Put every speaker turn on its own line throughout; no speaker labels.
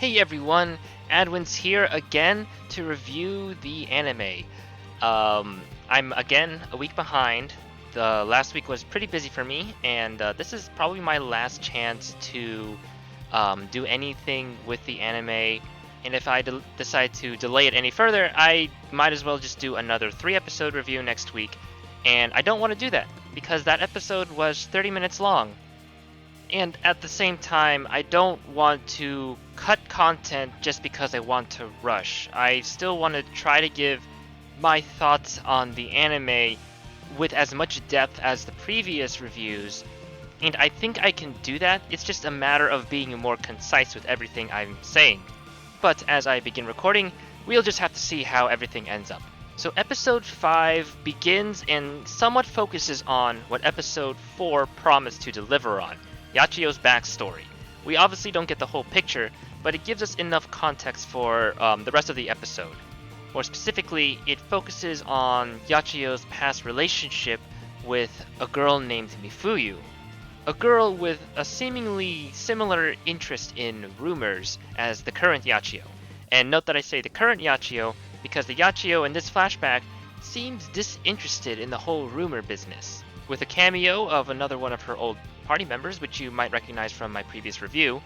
Hey everyone, Adwin's here again to review the anime. I'm again a week behind. The last week was pretty busy for me, and this is probably my last chance to do anything with the anime. And if I decide to delay it any further, I might as well just do another 3-episode review next week. And I don't want to do that, because that episode was 30 minutes long. And at the same time, I don't want to cut content just because I want to rush. I still want to try to give my thoughts on the anime with as much depth as the previous reviews, and I think I can do that. It's just a matter of being more concise with everything I'm saying. But as I begin recording, we'll just have to see how everything ends up. So episode 5 begins and somewhat focuses on what episode 4 promised to deliver on. Yachio's backstory. We obviously don't get the whole picture, but it gives us enough context for the rest of the episode. More specifically, it focuses on Yachio's past relationship with a girl named Mifuyu. A girl with a seemingly similar interest in rumors as the current Yachio. And note that I say the current Yachio because the Yachio in this flashback seems disinterested in the whole rumor business. With a cameo of another one of her old party members, which you might recognize from my previous review,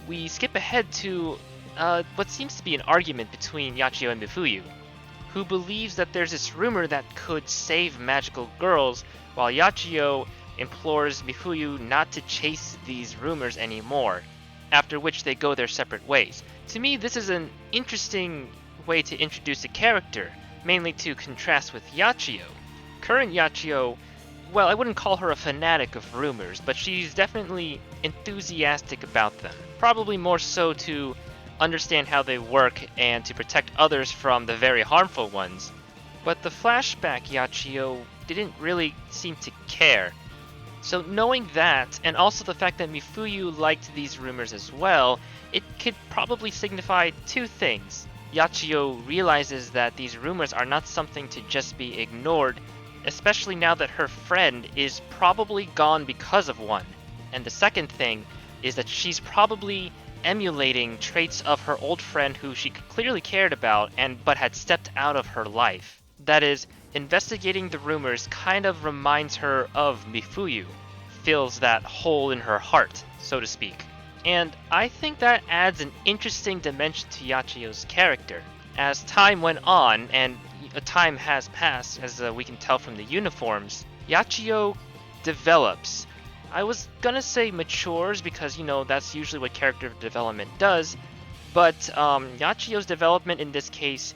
we skip ahead to what seems to be an argument between Yachio and Mifuyu, who believes that there's this rumor that could save magical girls, while Yachio implores Mifuyu not to chase these rumors anymore, after which they go their separate ways. To me, this is an interesting way to introduce a character, mainly to contrast with Yachio. Current Yachio, well, I wouldn't call her a fanatic of rumors, but she's definitely enthusiastic about them. Probably more so to understand how they work and to protect others from the very harmful ones. But the flashback Yachio didn't really seem to care. So knowing that, and also the fact that Mifuyu liked these rumors as well, it could probably signify two things. Yachio realizes that these rumors are not something to just be ignored, especially now that her friend is probably gone because of one. And the second thing is that she's probably emulating traits of her old friend who she clearly cared about but had stepped out of her life. That is, investigating the rumors kind of reminds her of Mifuyu, fills that hole in her heart, so to speak. And I think that adds an interesting dimension to Yachio's character. As time went on, and time has passed, as we can tell from the uniforms, Yachio develops. I was gonna say matures because, that's usually what character development does, but Yachio's development in this case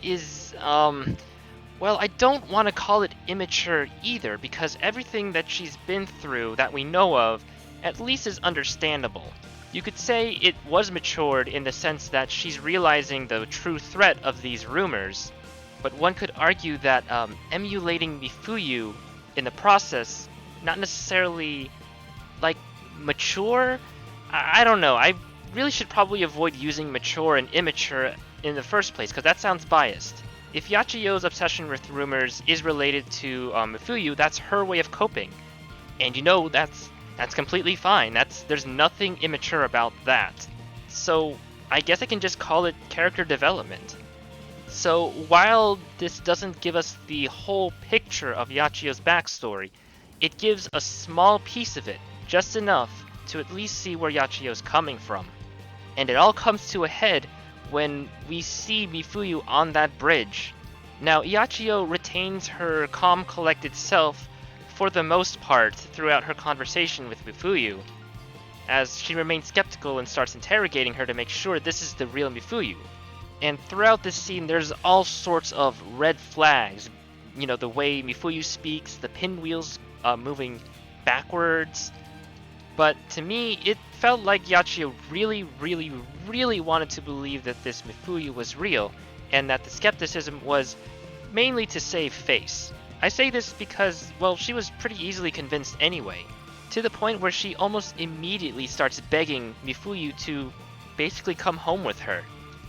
is, well, I don't want to call it immature either, because everything that she's been through that we know of at least is understandable. You could say it was matured in the sense that she's realizing the true threat of these rumors, but one could argue that emulating Mifuyu in the process, not necessarily, mature? I don't know. I really should probably avoid using mature and immature in the first place, because that sounds biased. If Yachio's obsession with rumors is related to Mifuyu, that's her way of coping. And that's completely fine. There's nothing immature about that. So I guess I can just call it character development. So while this doesn't give us the whole picture of Yachio's backstory, it gives a small piece of it, just enough to at least see where Yachio's coming from. And it all comes to a head when we see Mifuyu on that bridge. Now, Yachio retains her calm, collected self for the most part throughout her conversation with Mifuyu, as she remains skeptical and starts interrogating her to make sure this is the real Mifuyu. And throughout this scene, there's all sorts of red flags. The way Mifuyu speaks, the pinwheels moving backwards. But to me, it felt like Yachio really, really, really wanted to believe that this Mifuyu was real, and that the skepticism was mainly to save face. I say this because, well, she was pretty easily convinced anyway, to the point where she almost immediately starts begging Mifuyu to basically come home with her.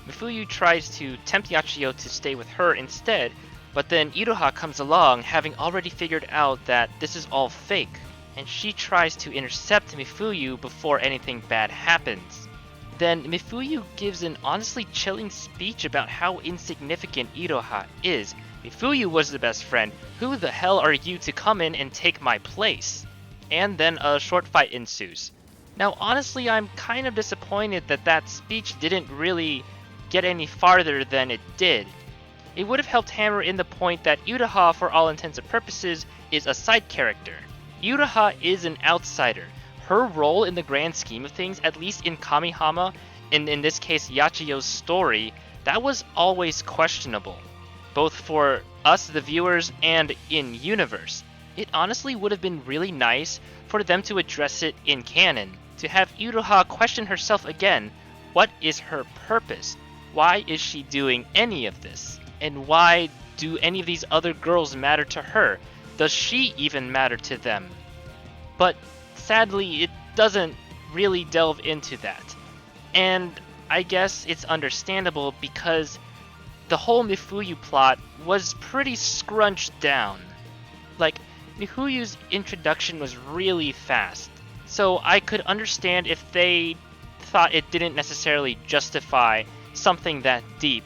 Mifuyu tries to tempt Yachio to stay with her instead, but then Iroha comes along, having already figured out that this is all fake, and she tries to intercept Mifuyu before anything bad happens. then Mifuyu gives an honestly chilling speech about how insignificant Iroha is. Mifuyu was the best friend. Who the hell are you to come in and take my place? And then a short fight ensues. Now, honestly, I'm kind of disappointed that that speech didn't really get any farther than it did. It would have helped hammer in the point that Iroha, for all intents and purposes, is a side character. Iroha is an outsider. Her role in the grand scheme of things, at least in Kamihama, and in this case Yachiyo's story, that was always questionable, both for us the viewers and in universe. It honestly would have been really nice for them to address it in canon, to have Iroha question herself again. What is her purpose? Why is she doing any of this? And why do any of these other girls matter to her? Does she even matter to them? But sadly, it doesn't really delve into that. And I guess it's understandable because the whole Mifuyu plot was pretty scrunched down. Like, Mifuyu's introduction was really fast, so I could understand if they thought it didn't necessarily justify something that deep.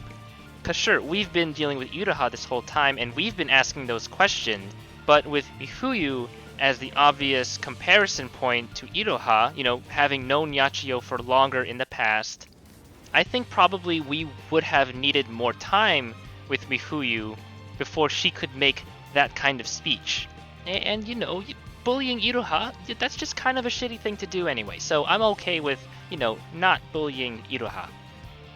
Cause sure, we've been dealing with Iroha this whole time and we've been asking those questions, but with Mifuyu as the obvious comparison point to Iroha, having known Yachiyo for longer in the past, I think probably we would have needed more time with Mifuyu before she could make that kind of speech. And bullying Iroha, that's just kind of a shitty thing to do anyway, so I'm okay with, not bullying Iroha.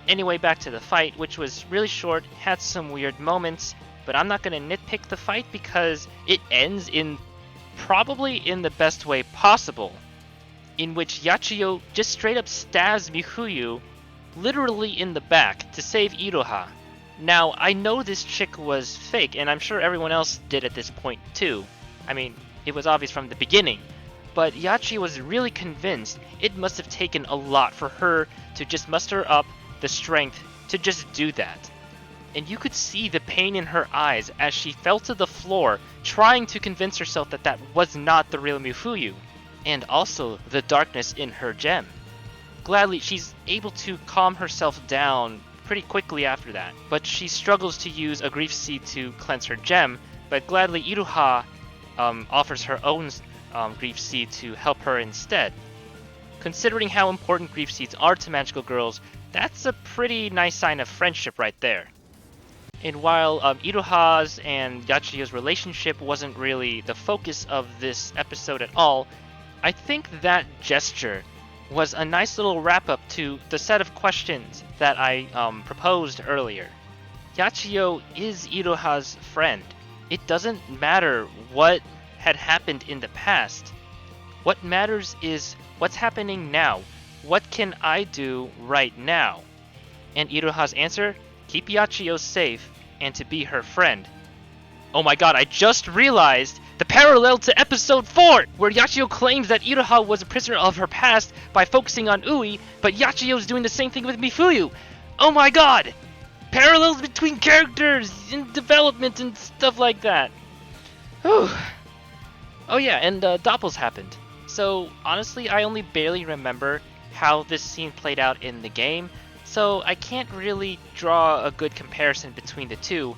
Anyway, back to the fight, which was really short, had some weird moments, but I'm not going to nitpick the fight because it ends in probably in the best way possible, in which Yachiyo just straight up stabs Mifuyu literally in the back to save Iroha. Now, I know this chick was fake, and I'm sure everyone else did at this point too. I mean, it was obvious from the beginning, but Yachiyo was really convinced it must have taken a lot for her to just muster up the strength to just do that. And you could see the pain in her eyes as she fell to the floor trying to convince herself that that was not the real Mifuyu, and also the darkness in her gem. Gladly, she's able to calm herself down pretty quickly after that, but she struggles to use a grief seed to cleanse her gem, but gladly Iroha offers her own grief seed to help her instead. Considering how important grief seeds are to magical girls, that's a pretty nice sign of friendship right there. And while Iroha's and Yachiyo's relationship wasn't really the focus of this episode at all, I think that gesture was a nice little wrap-up to the set of questions that I proposed earlier. Yachiyo is Iroha's friend. It doesn't matter what had happened in the past. What matters is what's happening now. What can I do right now? And Iroha's answer? Keep Yachiyo safe and to be her friend. Oh my god, I just realized the parallel to episode 4, where Yachiyo claims that Iroha was a prisoner of her past by focusing on Ui, but Yachiyo's doing the same thing with Mifuyu. Oh my god! Parallels between characters in development and stuff like that. Whew. Oh yeah, and Doppels happened. So honestly, I only barely remember how this scene played out in the game, so I can't really draw a good comparison between the two,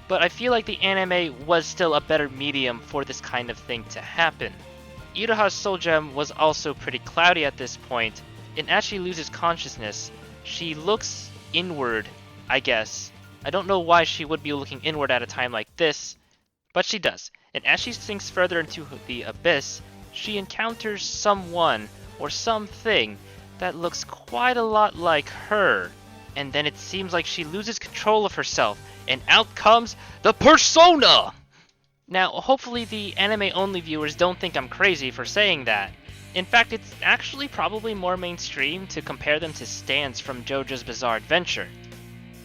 but I feel like the anime was still a better medium for this kind of thing to happen. Iroha's soul gem was also pretty cloudy at this point, and as she loses consciousness, she looks inward, I guess. I don't know why she would be looking inward at a time like this, but she does, and as she sinks further into the abyss, she encounters someone or something that looks quite a lot like her, and then it seems like she loses control of herself, and out comes the persona! Now, hopefully the anime-only viewers don't think I'm crazy for saying that. In fact, it's actually probably more mainstream to compare them to stands from JoJo's Bizarre Adventure.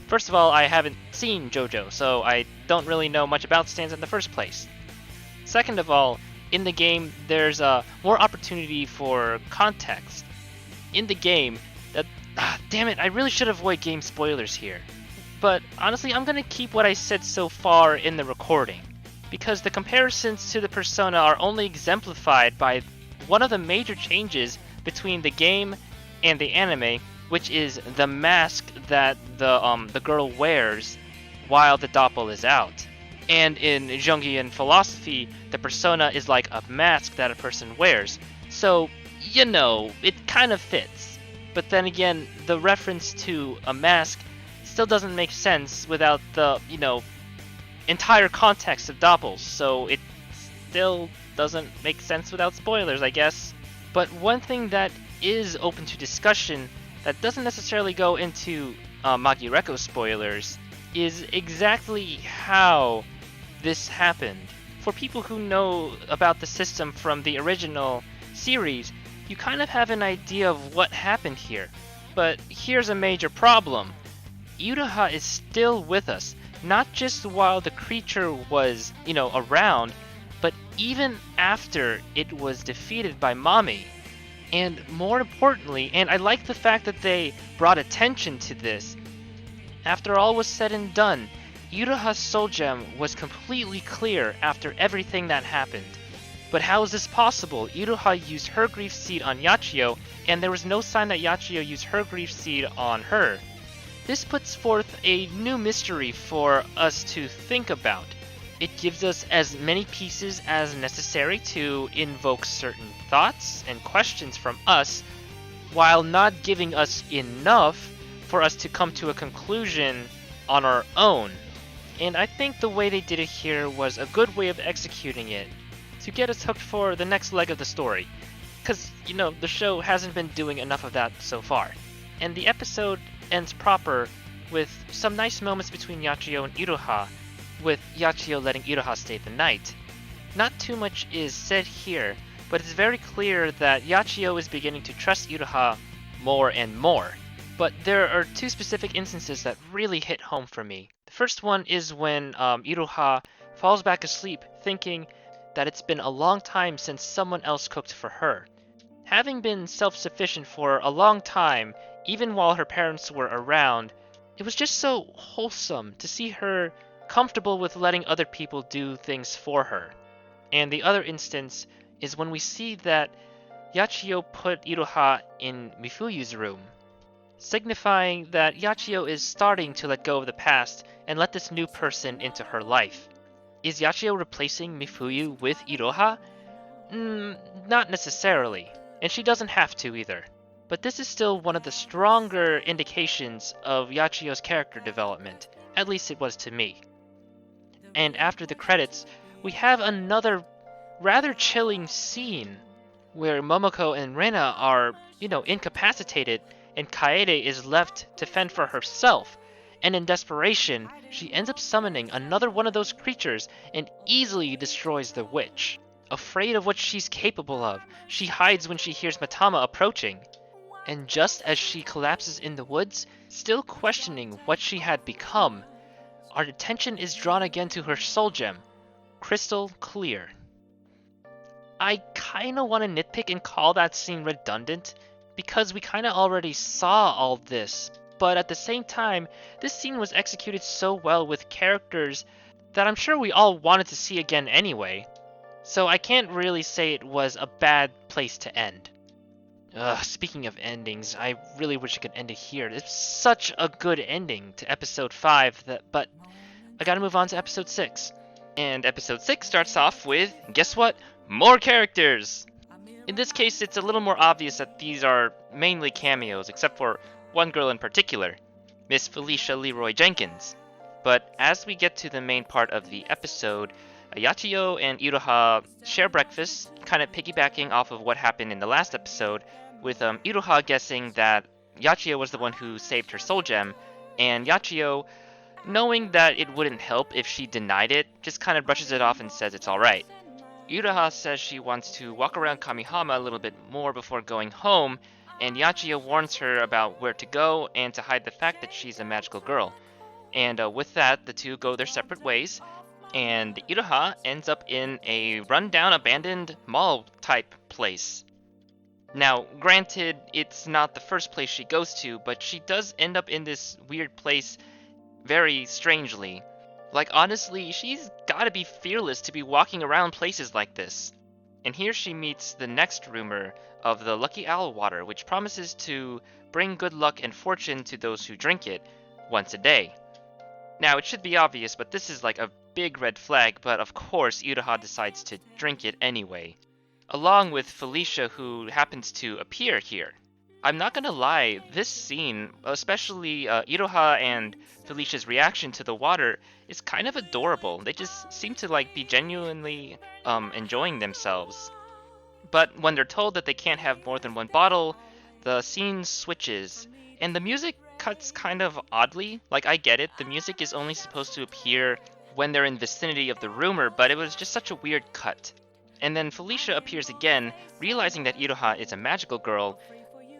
First of all, I haven't seen JoJo, so I don't really know much about stands in the first place. Second of all, in the game, there's more opportunity for context. In the game, damn it, I really should avoid game spoilers here. But honestly, I'm gonna keep what I said so far in the recording, because the comparisons to the persona are only exemplified by one of the major changes between the game and the anime, which is the mask that the girl wears while the doppel is out. And in Jungian philosophy, the persona is like a mask that a person wears. So, it kind of fits. But then again, the reference to a mask still doesn't make sense without the, entire context of doppels. So it still doesn't make sense without spoilers, I guess. But one thing that is open to discussion that doesn't necessarily go into MagiReco spoilers is exactly how this happened. For people who know about the system from the original series, you kind of have an idea of what happened here. But here's a major problem. Iroha is still with us, not just while the creature was, around, but even after it was defeated by Mami. And more importantly, and I like the fact that they brought attention to this, after all was said and done, Iroha's soul gem was completely clear after everything that happened. But how is this possible? Iroha used her grief seed on Yachio, and there was no sign that Yachio used her grief seed on her. This puts forth a new mystery for us to think about. It gives us as many pieces as necessary to invoke certain thoughts and questions from us, while not giving us enough for us to come to a conclusion on our own. And I think the way they did it here was a good way of executing it to get us hooked for the next leg of the story. Because, the show hasn't been doing enough of that so far. And the episode ends proper with some nice moments between Yachio and Iroha, with Yachio letting Iroha stay the night. Not too much is said here, but it's very clear that Yachio is beginning to trust Iroha more and more. But there are two specific instances that really hit home for me. The first one is when Iroha falls back asleep thinking that it's been a long time since someone else cooked for her. Having been self-sufficient for a long time, even while her parents were around, it was just so wholesome to see her comfortable with letting other people do things for her. And the other instance is when we see that Yachio put Iroha in Mifuyu's room, signifying that Yachio is starting to let go of the past and let this new person into her life. Is Yachio replacing Mifuyu with Iroha? Not necessarily, and she doesn't have to either. But this is still one of the stronger indications of Yachio's character development, at least it was to me. And after the credits, we have another rather chilling scene where Momoko and Rena are, incapacitated, and Kaede is left to fend for herself. And in desperation, she ends up summoning another one of those creatures and easily destroys the witch. Afraid of what she's capable of, she hides when she hears Matama approaching. And just as she collapses in the woods, still questioning what she had become, our attention is drawn again to her soul gem, crystal clear. I kinda wanna nitpick and call that scene redundant, because we kinda already saw all this, but at the same time, this scene was executed so well with characters that I'm sure we all wanted to see again anyway, so I can't really say it was a bad place to end. Speaking of endings, I really wish I could end it here. It's such a good ending to episode 5, but I gotta move on to episode 6. And episode 6 starts off with, guess what? More characters! In this case, it's a little more obvious that these are mainly cameos, except for one girl in particular, Miss Felicia Leroy Jenkins. But as we get to the main part of the episode, Yachio and Iroha share breakfast, kind of piggybacking off of what happened in the last episode, with Iroha guessing that Yachio was the one who saved her soul gem, and Yachio, knowing that it wouldn't help if she denied it, just kind of brushes it off and says it's alright. Iroha says she wants to walk around Kamihama a little bit more before going home, and Yachio warns her about where to go and to hide the fact that she's a magical girl. And with that, the two go their separate ways, and Iroha ends up in a rundown, abandoned mall-type place. Now, granted, it's not the first place she goes to, but she does end up in this weird place very strangely. Like, honestly, she's gotta be fearless to be walking around places like this. And here she meets the next rumor of the Lucky Owl water, which promises to bring good luck and fortune to those who drink it once a day. Now, it should be obvious, but this is like a big red flag, but of course Iroha decides to drink it anyway, along with Felicia, who happens to appear here. I'm not gonna lie, this scene, especially Iroha and Felicia's reaction to the water, is kind of adorable. They just seem to like be genuinely enjoying themselves. But when they're told that they can't have more than one bottle, the scene switches, and the music cuts kind of oddly. Like, I get it, the music is only supposed to appear when they're in vicinity of the rumor, but it was just such a weird cut. And then Felicia appears again, realizing that Iroha is a magical girl,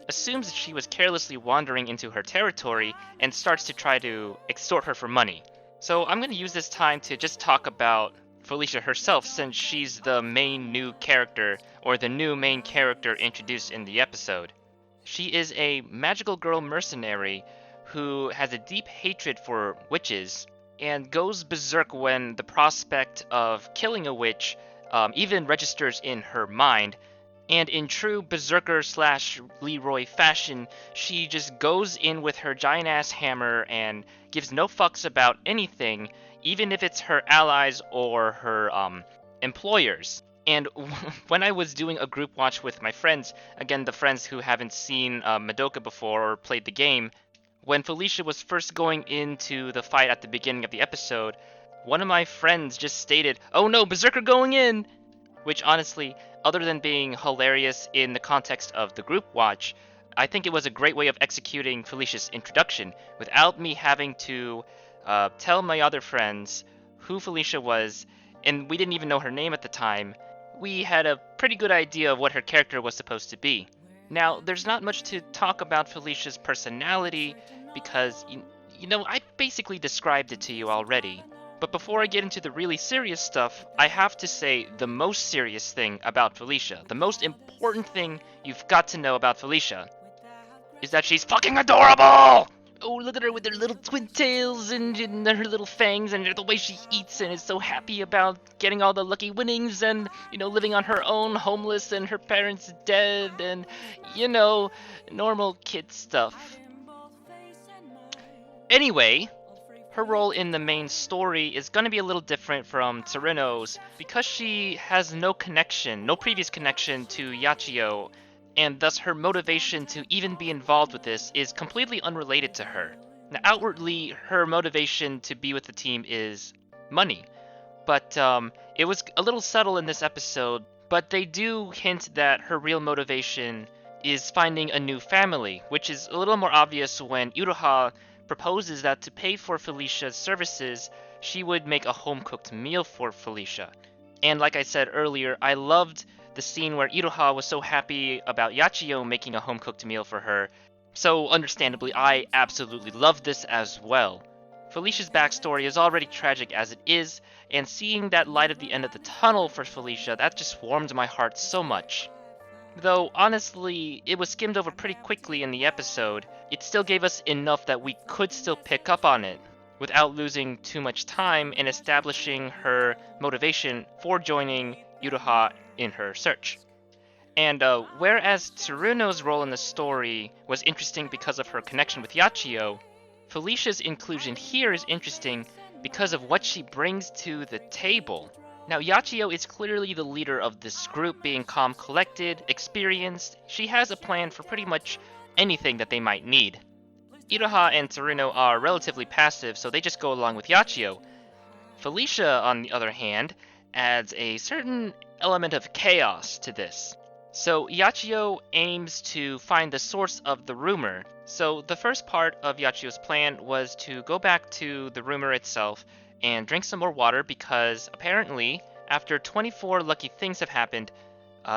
assumes that she was carelessly wandering into her territory, and starts to try to extort her for money. So I'm going to use this time to just talk about Felicia herself, since she's the main new character, or the new main character introduced in the episode. She is a magical girl mercenary who has a deep hatred for witches, and goes berserk when the prospect of killing a witch even registers in her mind. And in true berserker slash Leroy fashion, she just goes in with her giant ass hammer and gives no fucks about anything, even if it's her allies or her employers. And when I was doing a group watch with my friends, again the friends who haven't seen Madoka before or played the game, when Felicia was first going into the fight at the beginning of the episode, one of my friends just stated, "Oh no, berserker going in!" Which honestly, other than being hilarious in the context of the group watch, I think it was a great way of executing Felicia's introduction without me having to tell my other friends who Felicia was, and we didn't even know her name at the time. We had a pretty good idea of what her character was supposed to be. Now, there's not much to talk about Felicia's personality because, you know, I basically described it to you already. But before I get into the really serious stuff, I have to say the most serious thing about Felicia, the most important thing you've got to know about Felicia, is that she's fucking adorable! Oh, look at her with her little twin tails and her little fangs and the way she eats and is so happy about getting all the lucky winnings and, you know, living on her own, homeless and her parents dead and, you know, normal kid stuff. Anyway, her role in the main story is going to be a little different from Tsuruno's because she has no previous connection to Yachio, and thus her motivation to even be involved with this is completely unrelated to her. Now, outwardly, her motivation to be with the team is money, but it was a little subtle in this episode, but they do hint that her real motivation is finding a new family, which is a little more obvious when Iroha proposes that to pay for Felicia's services, she would make a home-cooked meal for Felicia. And like I said earlier, I loved the scene where Iroha was so happy about Yachio making a home-cooked meal for her, so understandably I absolutely loved this as well. Felicia's backstory is already tragic as it is, and seeing that light at the end of the tunnel for Felicia, that just warmed my heart so much. Though, honestly, it was skimmed over pretty quickly in the episode, it still gave us enough that we could still pick up on it, without losing too much time in establishing her motivation for joining Iroha in her search. And whereas Tsuruno's role in the story was interesting because of her connection with Yachio, Felicia's inclusion here is interesting because of what she brings to the table. Now, Yachio is clearly the leader of this group, being calm, collected, experienced. She has a plan for pretty much anything that they might need. Iroha and Tsuruno are relatively passive, so they just go along with Yachio. Felicia, on the other hand, adds a certain element of chaos to this. So Yachio aims to find the source of the rumor. So the first part of Yachio's plan was to go back to the rumor itself and drink some more water because apparently, after 24 lucky things have happened,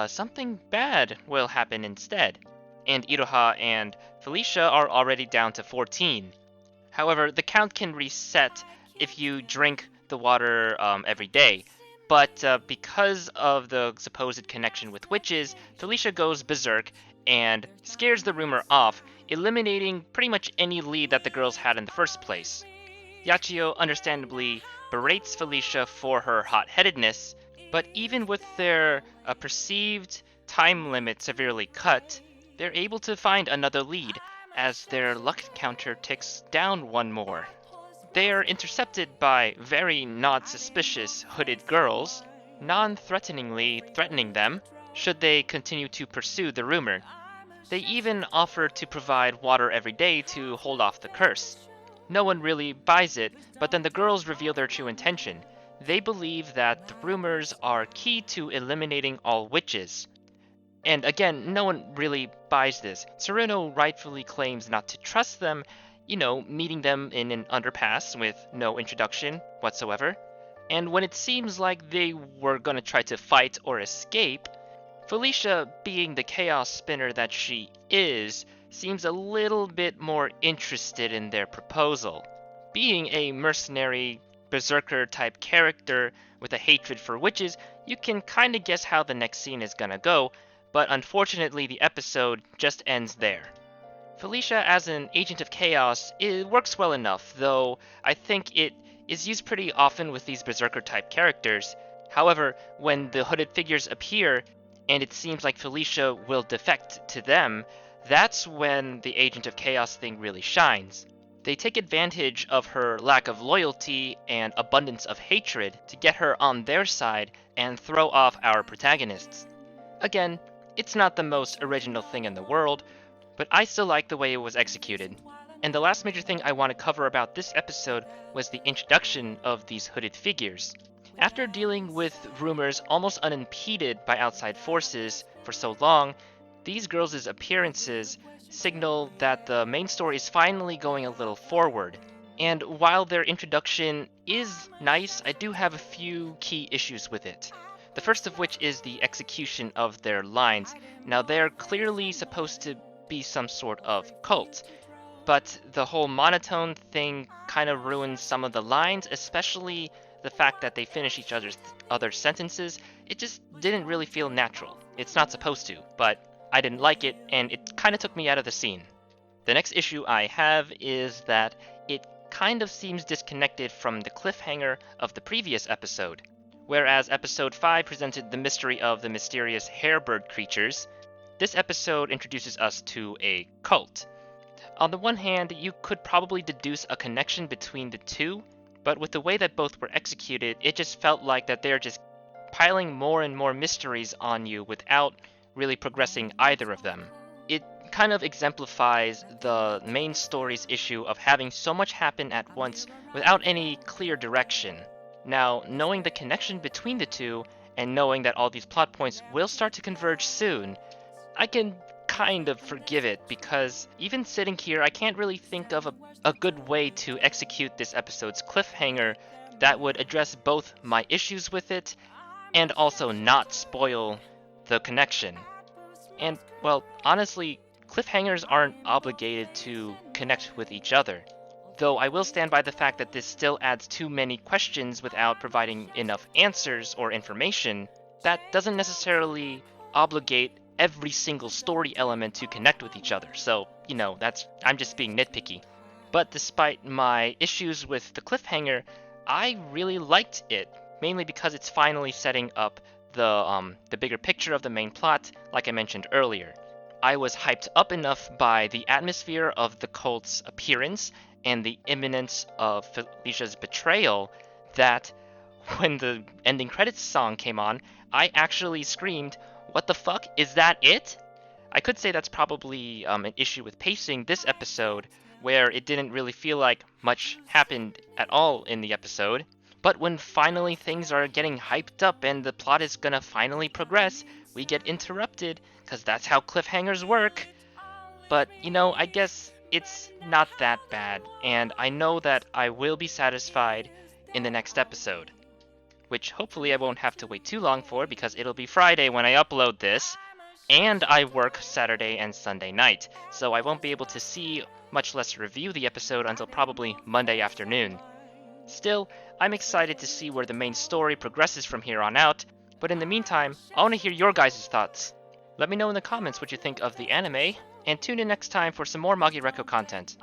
something bad will happen instead. And Iroha and Felicia are already down to 14. However, the count can reset if you drink the water every day. But because of the supposed connection with witches, Felicia goes berserk and scares the rumor off, eliminating pretty much any lead that the girls had in the first place. Yachio understandably berates Felicia for her hot-headedness, But even with their perceived time limit severely cut, they're able to find another lead as their luck counter ticks down one more. They are intercepted by very not suspicious hooded girls, non-threateningly threatening them should they continue to pursue the rumor. They even offer to provide water every day to hold off the curse. No one really buys it, but then the girls reveal their true intention. They believe that the rumors are key to eliminating all witches. And again, no one really buys this. Tsuruno rightfully claims not to trust them, meeting them in an underpass with no introduction whatsoever. And when it seems like they were gonna try to fight or escape, Felicia, being the chaos spinner that she is, seems a little bit more interested in their proposal. Being a mercenary, berserker type character with a hatred for witches, you can kinda guess how the next scene is gonna go, but unfortunately the episode just ends there. Felicia as an agent of chaos, it works well enough, though I think it is used pretty often with these berserker type characters. However, when the hooded figures appear, and it seems like Felicia will defect to them, that's when the agent of chaos thing really shines. They take advantage of her lack of loyalty and abundance of hatred to get her on their side and throw off our protagonists. Again, it's not the most original thing in the world, but I still like the way it was executed. And the last major thing I want to cover about this episode was the introduction of these hooded figures. After dealing with rumors almost unimpeded by outside forces for so long, these girls' appearances signal that the main story is finally going a little forward. And while their introduction is nice, I do have a few key issues with it. The first of which is the execution of their lines. Now, they're clearly supposed to be some sort of cult, but the whole monotone thing kind of ruins some of the lines, especially the fact that they finish each other's sentences. It just didn't really feel natural. It's not supposed to, but I didn't like it, and it kind of took me out of the scene. The next issue I have is that it kind of seems disconnected from the cliffhanger of the previous episode. Whereas episode 5 presented the mystery of the mysterious hairbird creatures, this episode introduces us to a cult. On the one hand, you could probably deduce a connection between the two, but with the way that both were executed, it just felt like that they're just piling more and more mysteries on you without really progressing either of them. It kind of exemplifies the main story's issue of having so much happen at once without any clear direction. Now, knowing the connection between the two, and knowing that all these plot points will start to converge soon, I can kind of forgive it, because even sitting here, I can't really think of a good way to execute this episode's cliffhanger that would address both my issues with it and also not spoil the connection. And, well, honestly, cliffhangers aren't obligated to connect with each other. Though I will stand by the fact that this still adds too many questions without providing enough answers or information, that doesn't necessarily obligate every single story element to connect with each other. So, I'm just being nitpicky. But despite my issues with the cliffhanger, I really liked it, mainly because it's finally setting up the bigger picture of the main plot, like I mentioned earlier. I was hyped up enough by the atmosphere of the cult's appearance and the imminence of Felicia's betrayal that when the ending credits song came on, I actually screamed, "What the fuck? Is that it?" I could say that's probably an issue with pacing this episode, where it didn't really feel like much happened at all in the episode. But when finally things are getting hyped up and the plot is gonna finally progress, we get interrupted, because that's how cliffhangers work. But, I guess it's not that bad, and I know that I will be satisfied in the next episode. Which hopefully I won't have to wait too long for, because it'll be Friday when I upload this, and I work Saturday and Sunday night, so I won't be able to see, much less review the episode until probably Monday afternoon. Still, I'm excited to see where the main story progresses from here on out, but in the meantime, I want to hear your guys' thoughts. Let me know in the comments what you think of the anime, and tune in next time for some more MagiReco content.